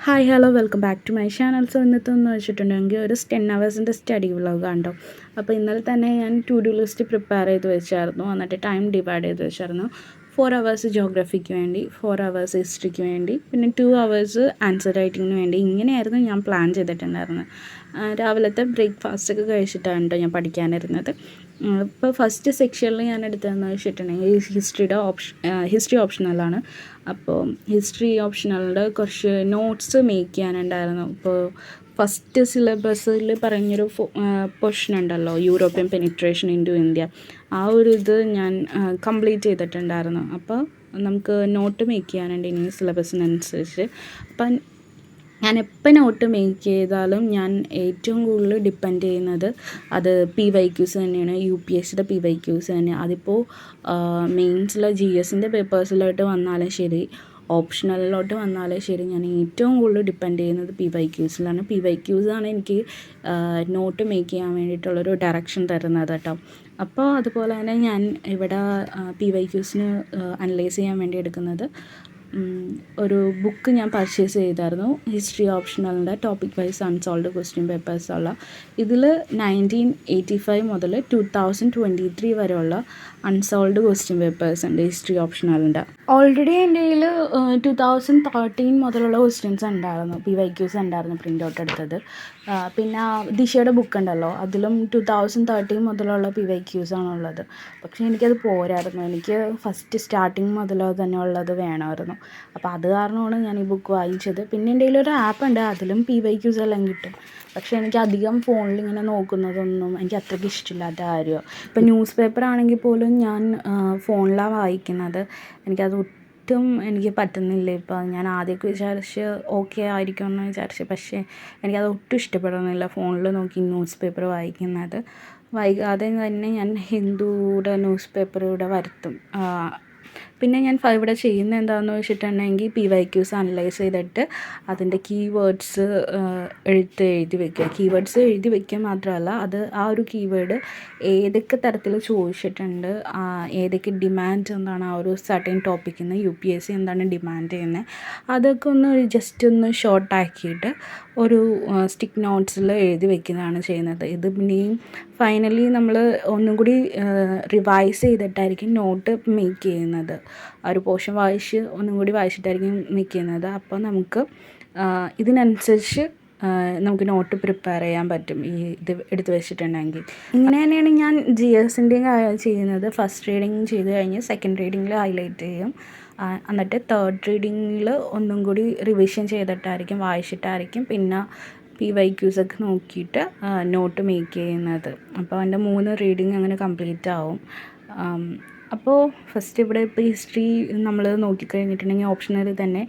Hi hello welcome back to my channel. So ഇന്നത്തെ ഒന്ന് വെച്ചിട്ടുണ്ടെങ്കിൽ ഒരു 10 ഹവേഴ്സിൻ്റെ സ്റ്റഡി വ്ളോഗ് കണ്ടോ. അപ്പോൾ ഇന്നലെ തന്നെ ഞാൻ ടു ഡു ലിസ്റ്റ് പ്രിപ്പയർ ചെയ്ത് വെച്ചായിരുന്നു. എന്നിട്ട് ടൈം ഡിവൈഡ് ചെയ്ത് വെച്ചായിരുന്നു. 4 ഹവേഴ്സ് ജോഗ്രഫിക്ക് വേണ്ടി, 4 ഹവേഴ്സ് ഹിസ്റ്ററിക്ക് വേണ്ടി, പിന്നെ 2 ഹവേഴ്സ് ആൻസർ റൈറ്റിങ്ങിന് വേണ്ടി. ഇങ്ങനെയായിരുന്നു ഞാൻ പ്ലാൻ ചെയ്തിട്ടുണ്ടായിരുന്നത്. രാവിലത്തെ ബ്രേക്ക്ഫാസ്റ്റ് ഒക്കെ കഴിച്ചിട്ടാണ് കേട്ടോ ഞാൻ പഠിക്കാനിരുന്നത്. ഇപ്പോൾ ഫസ്റ്റ് സെക്ഷനിൽ ഞാൻ എടുത്തതെന്ന് വെച്ചിട്ടുണ്ടെങ്കിൽ ഹിസ്റ്ററി ഓപ്ഷണലാണ്. അപ്പോൾ ഹിസ്റ്ററി ഓപ്ഷണലിൻ്റെ കുറച്ച് നോട്ട്സ് മേക്ക് ചെയ്യാനുണ്ടായിരുന്നു. ഇപ്പോൾ ഫസ്റ്റ് സിലബസിൽ പറഞ്ഞൊരു പോർഷൻ ഉണ്ടല്ലോ, European penetration into India. ആ ഒരു ഇത് ഞാൻ കംപ്ലീറ്റ് ചെയ്തിട്ടുണ്ടായിരുന്നു. അപ്പോൾ നമുക്ക് നോട്ട് മേക്ക് ചെയ്യാനുണ്ട് ഇനി സിലബസിനനുസരിച്ച്. അപ്പം ഞാൻ എപ്പോൾ നോട്ട് മേക്ക് ചെയ്താലും ഞാൻ ഏറ്റവും കൂടുതൽ ഡിപ്പെൻഡ് ചെയ്യുന്നത് അത് PYQs തന്നെയാണ്. UPSCയുടെ PYQs തന്നെ. അതിപ്പോൾ മെയിൻസിലെ GSൻ്റെ പേപ്പേഴ്സിലോട്ട് വന്നാലും ശരി, ഓപ്ഷണലിലോട്ട് വന്നാലും ശരി, ഞാൻ ഏറ്റവും കൂടുതൽ ഡിപ്പെൻഡ് ചെയ്യുന്നത് PYQസിലാണ്. PYQs ആണ് എനിക്ക് നോട്ട് മേക്ക് ചെയ്യാൻ വേണ്ടിയിട്ടുള്ളൊരു ഡയറക്ഷൻ തരുന്നത് കേട്ടോ. അപ്പോൾ അതുപോലെ തന്നെ ഞാൻ ഇവിടെ PYQസിന് അനലൈസ് ചെയ്യാൻ വേണ്ടി എടുക്കുന്നത് ഒരു ബുക്ക് ഞാൻ പർച്ചേസ് ചെയ്തായിരുന്നു. ഹിസ്റ്ററി ഓപ്ഷണലിൻ്റെ ടോപ്പിക് വൈസ് അൺസോൾവ്ഡ് ക്വസ്റ്റ്യൻ പേപ്പേഴ്സുള്ള. ഇതിൽ 1985 മുതൽ 2023 വരെയുള്ള അൺസോൾവ്ഡ് ക്വസ്റ്റ്യൻ പേപ്പേഴ്സ് ഉണ്ട് ഹിസ്റ്ററി ഓപ്ഷണലിൻ്റെ. ഓൾറെഡി എൻ്റെ കയ്യിൽ 2013 മുതലുള്ള ക്വസ്റ്റ്യൻസ് ഉണ്ടായിരുന്നു, PYQs ഉണ്ടായിരുന്നു പ്രിൻ്റ് ഔട്ട് എടുത്തത്. പിന്നെ ദിശയുടെ ബുക്ക് ഉണ്ടല്ലോ, അതിലും 2013 മുതലുള്ള PYQs ആണുള്ളത്. പക്ഷേ എനിക്കത് പോരായിരുന്നു. എനിക്ക് ഫസ്റ്റ് സ്റ്റാർട്ടിങ് മുതൽ തന്നെ ഉള്ളത് വേണമായിരുന്നു. അപ്പോൾ അത് കാരണമാണ് ഞാൻ ഈ ബുക്ക് വായിച്ചത്. പിന്നെ എൻ്റെ കയ്യിലൊരു ആപ്പ് ഉണ്ട്, അതിലും PYQs എല്ലാം കിട്ടും. പക്ഷേ എനിക്ക് അധികം ഫോണിൽ ഇങ്ങനെ നോക്കുന്നതൊന്നും എനിക്ക് അത്രയ്ക്ക് ഇഷ്ടമില്ലാത്ത കാര്യമോ. ഇപ്പോൾ ന്യൂസ് പേപ്പർ ആണെങ്കിൽ പോലും ഞാൻ ഫോണിലാണ് വായിക്കുന്നത്. എനിക്ക് പറ്റുന്നില്ല. ഇപ്പോൾ ഞാൻ ആദ്യമൊക്കെ വിചാരിച്ച് ഓക്കെ ആയിരിക്കുമെന്ന് വിചാരിച്ച്, പക്ഷേ എനിക്കത് ഒട്ടും ഇഷ്ടപ്പെടുന്നില്ല ഫോണിൽ നോക്കി ന്യൂസ് പേപ്പർ വായിക്കുന്നത്. വൈകാതെ തന്നെ ഞാൻ ഹിന്ദുയുടെ ന്യൂസ് പേപ്പർ ഇവിടെ വരുത്തും. പിന്നെ ഞാൻ ഇവിടെ ചെയ്യുന്നത് എന്താണെന്ന് വെച്ചിട്ടുണ്ടെങ്കിൽ PYQs അനലൈസ് ചെയ്തിട്ട് അതിൻ്റെ കീവേഡ്സ് എഴുതി വയ്ക്കുക. കീവേഡ്സ് എഴുതി വയ്ക്കുക മാത്രമല്ല, അത് ആ ഒരു കീവേഡ് ഏതൊക്കെ തരത്തിൽ ചോദിച്ചിട്ടുണ്ട്, ഏതൊക്കെ ഡിമാൻഡ് എന്താണ് ആ ഒരു സർട്ടൻ ടോപ്പിക്കിൽ നിന്ന് UPSC എന്താണ് ഡിമാൻഡ് ചെയ്യുന്നത്, അതൊക്കെ ഒന്ന് ജസ്റ്റ് ഒന്ന് ഷോർട്ടാക്കിയിട്ട് ഒരു സ്റ്റിക്ക് നോട്ട്സിൽ എഴുതി വയ്ക്കുന്നതാണ് ചെയ്യുന്നത്. ഇത് പിന്നെയും ഫൈനലി നമ്മൾ ഒന്നും കൂടി റിവൈസ് ചെയ്തിട്ടായിരിക്കും നോട്ട് മേക്ക് ചെയ്യുന്നത്. ആ ഒരു പോർഷൻ ഒന്നും കൂടി വായിച്ചിട്ടായിരിക്കും മേക്ക് ചെയ്യുന്നത്. അപ്പോൾ നമുക്ക് ഇതിനനുസരിച്ച് നമുക്ക് നോട്ട് പ്രിപ്പയർ ചെയ്യാൻ പറ്റും ഇത് എടുത്ത് വെച്ചിട്ടുണ്ടെങ്കിൽ. ഇങ്ങനെ തന്നെയാണ് ഞാൻ GSൻ്റെയും ചെയ്യുന്നത്. ഫസ്റ്റ് റീഡിങ് ചെയ്ത് കഴിഞ്ഞ് സെക്കൻഡ് റീഡിങ്ങിൽ ഹൈലൈറ്റ് ചെയ്യും. എന്നിട്ട് തേർഡ് റീഡിങ്ങിൽ ഒന്നും കൂടി റിവിഷൻ ചെയ്തിട്ടായിരിക്കും, വായിച്ചിട്ടായിരിക്കും പിന്നെ PYQs ഒക്കെ നോക്കിയിട്ട് നോട്ട് മേക്ക് ചെയ്യുന്നത്. അപ്പോൾ എൻ്റെ 3 റീഡിങ് അങ്ങനെ കംപ്ലീറ്റ് ആവും. അപ്പോൾ ഫസ്റ്റ് ഇവിടെ ഇപ്പോൾ ഹിസ്റ്ററി നമ്മൾ നോക്കിക്കഴിഞ്ഞിട്ടുണ്ടെങ്കിൽ ഓപ്ഷണൽ തന്നെ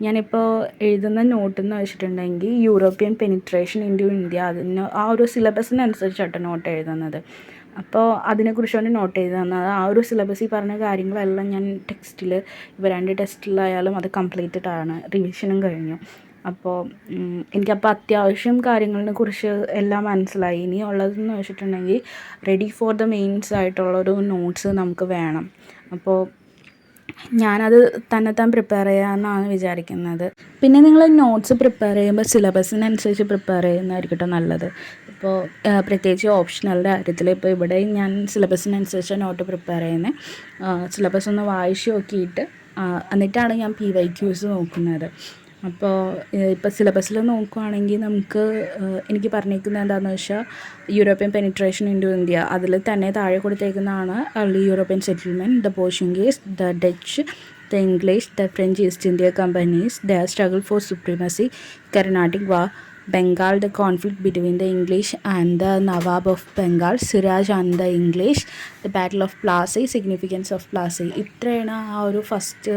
ഞാനിപ്പോൾ എഴുതുന്ന നോട്ടെന്ന് വെച്ചിട്ടുണ്ടെങ്കിൽ European penetration into India, അതിന് ആ ഒരു സിലബസിനനുസരിച്ചാണ് നോട്ട് എഴുതുന്നത്. അപ്പോൾ അതിനെക്കുറിച്ചാണ് നോട്ട് എഴുതുന്നത്. ആ ഒരു സിലബസിൽ പറഞ്ഞ കാര്യങ്ങളെല്ലാം ഞാൻ ടെക്സ്റ്റിൽ ഇപ്പോൾ 2 ടെസ്റ്റിലായാലും അത് കംപ്ലീറ്റഡ് ആണ്, റിവിഷനും കഴിഞ്ഞു. അപ്പോൾ എനിക്കപ്പോൾ അത്യാവശ്യം കാര്യങ്ങളെ കുറിച്ച് എല്ലാം മനസ്സിലായി. ഇനി ഉള്ളതെന്ന് വെച്ചിട്ടുണ്ടെങ്കിൽ റെഡി ഫോർ ദ മെയിൻസ് ആയിട്ടുള്ളൊരു നോട്ട്സ് നമുക്ക് വേണം. അപ്പോൾ ഞാനത് തന്നെത്താൻ പ്രിപ്പയർ ചെയ്യാമെന്നാണ് വിചാരിക്കുന്നത്. പിന്നെ നിങ്ങൾ നോട്ട്സ് പ്രിപ്പയർ ചെയ്യുമ്പോൾ സിലബസിനനുസരിച്ച് പ്രിപ്പയർ ചെയ്യുന്നതായിരിക്കും നല്ലത്. ഇപ്പോൾ പ്രത്യേകിച്ച് ഓപ്ഷണലിൻ്റെ കാര്യത്തിൽ ഇപ്പോൾ ഇവിടെ ഞാൻ സിലബസിനനുസരിച്ച് നോട്ട് പ്രിപ്പയർ ചെയ്യുന്നത്. സിലബസ് ഒന്ന് വായിച്ച് നോക്കിയിട്ട് എന്നിട്ടാണ് ഞാൻ PYQs നോക്കുന്നത്. അപ്പോൾ ഇപ്പോൾ സിലബസിൽ നോക്കുകയാണെങ്കിൽ എനിക്ക് പറഞ്ഞിരിക്കുന്നത് എന്താണെന്ന് വെച്ചാൽ European penetration into India, അതിൽ തന്നെ താഴെ കൊടുത്തേക്കുന്നതാണ് early European settlement, the Portuguese, the Dutch, the English, the French East India companies, the struggle for supremacy, Carnatic war, Bengal, the conflict between the English and the Nawab of Bengal, Siraj and the English, the Battle of Plassey, significance of Plassey. ഇത്രയാണ് ആ ഒരു first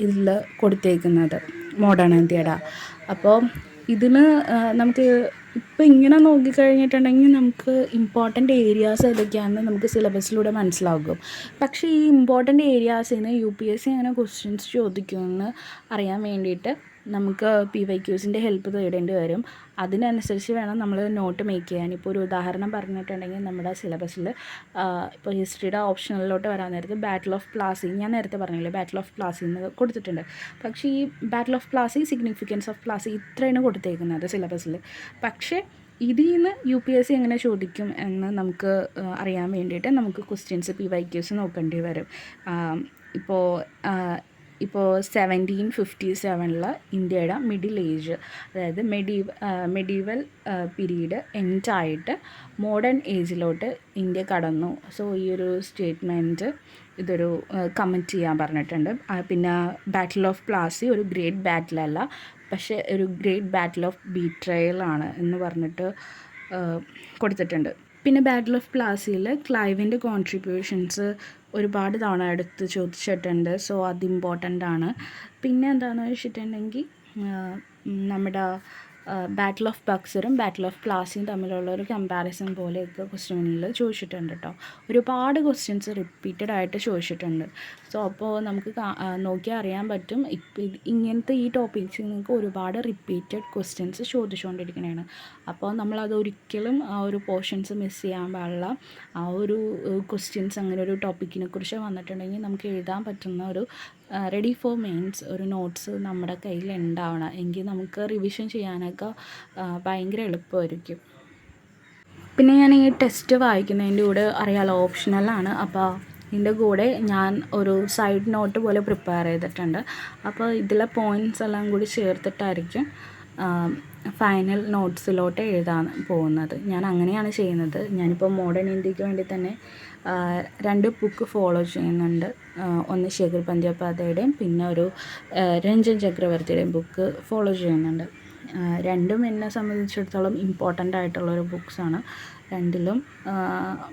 ഇതിൽ കൊടുത്തേക്കുന്നത് modern ഇന്ത്യയുടെ. അപ്പോൾ ഇതിന് നമുക്ക് ഇപ്പോൾ ഇങ്ങനെ നോക്കിക്കഴിഞ്ഞിട്ടുണ്ടെങ്കിൽ നമുക്ക് ഇമ്പോർട്ടൻ്റ് ഏരിയാസ് ഏതൊക്കെയാണെന്ന് നമുക്ക് സിലബസിലൂടെ മനസ്സിലാകും. പക്ഷേ ഈ ഇമ്പോർട്ടൻ്റ് ഏരിയാസിൽ നിന്ന് UPSC അങ്ങനെ ക്വസ്റ്റ്യൻസ് ചോദിക്കുമെന്ന് അറിയാൻ വേണ്ടിയിട്ട് നമുക്ക് PYQസിൻ്റെ ഹെൽപ്പ് തേടേണ്ടി വരും. അതിനനുസരിച്ച് വേണം നമ്മൾ നോട്ട് മേക്ക് ചെയ്യാൻ. ഇപ്പോൾ ഒരു ഉദാഹരണം പറഞ്ഞിട്ടുണ്ടെങ്കിൽ നമ്മുടെ സിലബസിൽ ഇപ്പോൾ ഹിസ്റ്ററിയുടെ ഓപ്ഷണലിലോട്ട് വരാൻ നേരത്ത് ബാറ്റിൽ ഓഫ് പ്ലാസി, ഞാൻ നേരത്തെ പറഞ്ഞില്ലേ ബാറ്റിൽ ഓഫ് പ്ലാസി എന്ന് കൊടുത്തിട്ടുണ്ട്. പക്ഷേ ഈ battle of Plassey, significance of Plassey ഇത്രയാണ് കൊടുത്തേക്കുന്നത് സിലബസിൽ. പക്ഷേ ഇതിൽ നിന്ന് UPSC എങ്ങനെ ചോദിക്കും എന്ന് നമുക്ക് അറിയാൻ വേണ്ടിയിട്ട് നമുക്ക് ക്വസ്റ്റ്യൻസ് PYQs നോക്കേണ്ടി വരും. ഇപ്പോൾ 1757 ഇന്ത്യയുടെ മിഡിൽ ഏജ്, അതായത് മെഡീവൽ പീരീഡ് എൻഡായിട്ട് മോഡേൺ ഏജിലോട്ട് ഇന്ത്യ കടന്നു. സോ ഈ ഒരു സ്റ്റേറ്റ്മെൻറ്റ് ഇതൊരു കമൻറ്റ് ചെയ്യാൻ പറഞ്ഞിട്ടുണ്ട്. പിന്നെ ബാറ്റിൽ ഓഫ് പ്ലാസി ഒരു ഗ്രേറ്റ് ബാറ്റിലല്ല, പക്ഷേ ഒരു ഗ്രേറ്റ് ബാറ്റിൽ ഓഫ് ബീട്രയൽ ആണ് എന്ന് പറഞ്ഞിട്ട് കൊടുത്തിട്ടുണ്ട്. പിന്നെ ബാറ്റിൽ ഓഫ് പ്ലാസിയിൽ ക്ലൈവിൻ്റെ കോൺട്രിബ്യൂഷൻസ് ഒരുപാട് തവണ എടുത്ത് ചോദിച്ചിട്ടുണ്ട്. സോ അത് ഇമ്പോർട്ടൻ്റ് ആണ്. പിന്നെ എന്താണെന്ന് വെച്ചിട്ടുണ്ടെങ്കിൽ നമ്മുടെ ബാറ്റിൽ ഓഫ് ബക്സറും ബാറ്റിൽ ഓഫ് പ്ലാസിയും തമ്മിലുള്ള ഒരു കമ്പാരിസൺ പോലെയൊക്കെ ക്വസ്റ്റ്യനിൽ ചോദിച്ചിട്ടുണ്ട് കേട്ടോ. ഒരുപാട് ക്വസ്റ്റ്യൻസ് റിപ്പീറ്റഡ് ആയിട്ട് ചോദിച്ചിട്ടുണ്ട്. സോ അപ്പോൾ നമുക്ക് നോക്കിയാൽ അറിയാൻ പറ്റും ഇങ്ങനത്തെ ഈ ടോപ്പിക്സിൽ നിങ്ങൾക്ക് ഒരുപാട് റിപ്പീറ്റഡ് ക്വസ്റ്റ്യൻസ് ചോദിച്ചുകൊണ്ടിരിക്കുന്നതാണ്. അപ്പോൾ നമ്മളത് ഒരിക്കലും ആ ഒരു പോർഷൻസ് മിസ് ചെയ്യാൻ പാടില്ല. ആ ഒരു ക്വസ്റ്റ്യൻസ് അങ്ങനെ ഒരു ടോപ്പിക്കിനെ കുറിച്ച് വന്നിട്ടുണ്ടെങ്കിൽ നമുക്ക് എഴുതാൻ പറ്റുന്ന ഒരു റെഡി ഫോർ മെയിൻസ് ഒരു നോട്ട്സ് നമ്മുടെ കയ്യിൽ ഉണ്ടാവണം. എങ്കിൽ നമുക്ക് റിവിഷൻ ചെയ്യാനൊക്കെ ഭയങ്കര എളുപ്പമായിരിക്കും. പിന്നെ ഞാൻ ഈ ടെസ്റ്റ് വായിക്കുന്നതിൻ്റെ കൂടെ അറിയാലോ ഓപ്ഷണലാണ്. അപ്പോൾ ഇതിൻ്റെ കൂടെ ഞാൻ ഒരു സൈഡ് നോട്ട് പോലെ പ്രിപ്പയർ ചെയ്തിട്ടുണ്ട്. അപ്പോൾ ഇതിലെ പോയിൻറ്റ്സ് എല്ലാം കൂടി ചേർത്തിട്ടായിരിക്കും ഫൈനൽ നോട്ട്സിലോട്ട് എഴുതാൻ പോകുന്നത്. ഞാൻ അങ്ങനെയാണ് ചെയ്യുന്നത്. ഞാനിപ്പോൾ മോഡേൺ ഇന്ത്യക്ക് വേണ്ടി തന്നെ 2 ബുക്ക് ഫോളോ ചെയ്യുന്നുണ്ട്. ഒന്ന് ശേഖർ ബന്ദ്യോപാധ്യായുടെയും പിന്നെ ഒരു രഞ്ജൻ ചക്രവർത്തിയുടെയും ബുക്ക് ഫോളോ ചെയ്യുന്നുണ്ട്. രണ്ടും എന്നെ സംബന്ധിച്ചിടത്തോളം ഇമ്പോർട്ടൻ്റ് ആയിട്ടുള്ളൊരു ബുക്സാണ്. രണ്ടിലും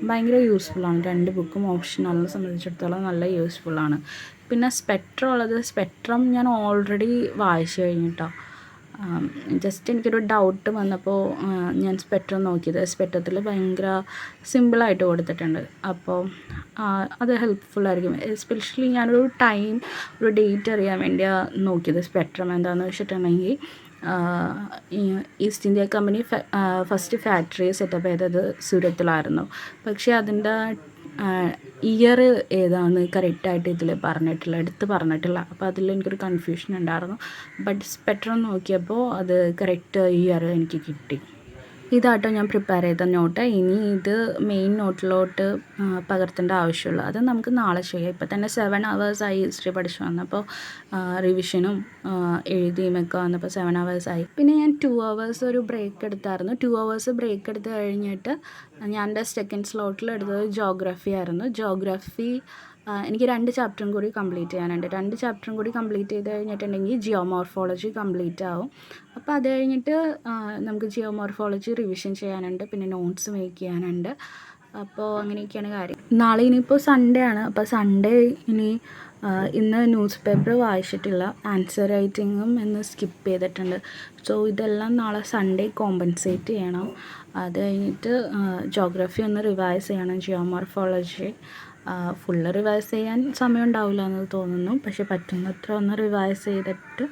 ഭയങ്കര യൂസ്ഫുള്ളാണ്. 2 ബുക്കും ഓപ്ഷണലിനെ സംബന്ധിച്ചിടത്തോളം നല്ല യൂസ്ഫുള്ളാണ്. പിന്നെ സ്പെക്ട്രം ഞാൻ ഓൾറെഡി വായിച്ചു കഴിഞ്ഞിട്ടോ. ജസ്റ്റ് എനിക്കൊരു ഡൗട്ട് വന്നപ്പോൾ ഞാൻ സ്പെക്ട്രം നോക്കിയത്. സ്പെക്ട്രത്തിൽ ഭയങ്കര സിമ്പിളായിട്ട് കൊടുത്തിട്ടുണ്ട്. അപ്പോൾ അത് ഹെൽപ്ഫുള്ളായിരിക്കും. എസ്പെഷ്യലി ഞാനൊരു ഡേറ്റ് അറിയാൻ വേണ്ടിയാണ് നോക്കിയത്. സ്പെക്ട്രം എന്താണെന്ന് വെച്ചിട്ടുണ്ടെങ്കിൽ east India company first factory setup ചെയ്തത് സൂരത്തിലായിരുന്നു. പക്ഷേ അതിൻ്റെ ഇയർ ഏതാണെന്ന് കറക്റ്റായിട്ട് ഇതിൽ എടുത്ത് പറഞ്ഞിട്ടില്ല. അപ്പോൾ അതിൽ എനിക്കൊരു കൺഫ്യൂഷൻ ഉണ്ടായിരുന്നു. ബട്ട് സ്പെക്ട്രം നോക്കിയപ്പോൾ അത് കറക്റ്റ് ഇയർ എനിക്ക് കിട്ടി. ഇതാട്ടോ ഞാൻ പ്രിപ്പയർ ചെയ്ത നോട്ട്. ഇനി ഇത് മെയിൻ നോട്ടിലോട്ട് പകർത്തേണ്ട ആവശ്യമുള്ളൂ. അത് നമുക്ക് നാളെ ചെയ്യാം. ഇപ്പോൾ തന്നെ 7 hours ഹിസ്റ്ററി പഠിച്ചു വന്നപ്പോൾ റിവിഷനും എഴുതിയുമൊക്കെ വന്നപ്പോൾ 7 hours ആയി. പിന്നെ ഞാൻ 2 hours ഒരു ബ്രേക്ക് എടുത്തായിരുന്നു. 2 hours ബ്രേക്ക് എടുത്ത് കഴിഞ്ഞിട്ട് ഞാൻ എൻ്റെ സെക്കൻഡ് സ്ലോട്ടിൽ എടുത്തത് ജോഗ്രഫി ആയിരുന്നു. ജോഗ്രഫി എനിക്ക് 2 ചാപ്റ്ററും കൂടി കംപ്ലീറ്റ് ചെയ്യാനുണ്ട്. 2 ചാപ്റ്ററും കൂടി കംപ്ലീറ്റ് ചെയ്ത് കഴിഞ്ഞിട്ടുണ്ടെങ്കിൽ ജിയോമോർഫോളജി കംപ്ലീറ്റ് ആവും. അപ്പോൾ അത് കഴിഞ്ഞിട്ട് നമുക്ക് ജിയോമോർഫോളജി റിവിഷൻ ചെയ്യാനുണ്ട്. പിന്നെ നോട്ട്സ് മേക്ക് ചെയ്യാനുണ്ട്. അപ്പോൾ അങ്ങനെയൊക്കെയാണ് കാര്യം. നാളെ ഇനിയിപ്പോൾ സൺഡേ ആണ്. അപ്പോൾ സൺഡേ ഇന്ന് ന്യൂസ് പേപ്പർ വായിച്ചിട്ടില്ല. ആൻസർ റൈറ്റിങ്ങും ഇന്ന് സ്കിപ്പ് ചെയ്തിട്ടുണ്ട്. സോ ഇതെല്ലാം നാളെ സൺഡേ കോമ്പൻസേറ്റ് ചെയ്യണം. അത് കഴിഞ്ഞിട്ട് ജോഗ്രഫി ഒന്ന് റിവൈസ് ചെയ്യണം. ജിയോമോർഫോളജി ഫുള്ള് റിവൈസ് ചെയ്യാൻ സമയം ഉണ്ടാവില്ല എന്ന് തോന്നുന്നു. പക്ഷെ പറ്റുന്നത്ര ഒന്ന് റിവൈസ് ചെയ്തിട്ട്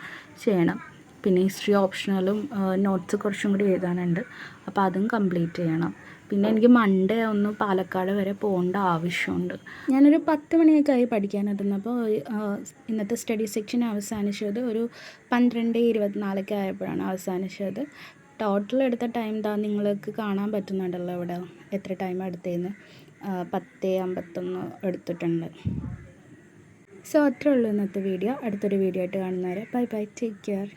ചെയ്യണം. പിന്നെ ഹിസ്റ്ററി ഓപ്ഷണലും നോട്ട്സ് കുറച്ചും കൂടി എഴുതാനുണ്ട്. അപ്പോൾ അതും കംപ്ലീറ്റ് ചെയ്യണം. പിന്നെ എനിക്ക് മൺഡേ ഒന്ന് പാലക്കാട് വരെ പോകേണ്ട ആവശ്യമുണ്ട്. ഞാനൊരു 10 മണിയൊക്കെ ആയി പഠിക്കാനെത്തുന്നപ്പോൾ ഇന്നത്തെ സ്റ്റഡി സെക്ഷൻ അവസാനിച്ചത് ഒരു 12:24 ആയപ്പോഴാണ് അവസാനിച്ചത്. ടോട്ടൽ എടുത്ത ടൈം നിങ്ങൾക്ക് കാണാൻ പറ്റുന്നുണ്ടല്ലോ ഇവിടെ എത്ര ടൈം എടുത്തതെന്ന്. 10:51 എടുത്തിട്ടുണ്ട്. സോ അത്രേ ഉള്ളൂ ഇന്നത്തെ വീഡിയോ. അടുത്തൊരു വീഡിയോ ആയിട്ട് കാണുന്നവരെ ബൈ ബൈ, ടേക്ക് കെയർ.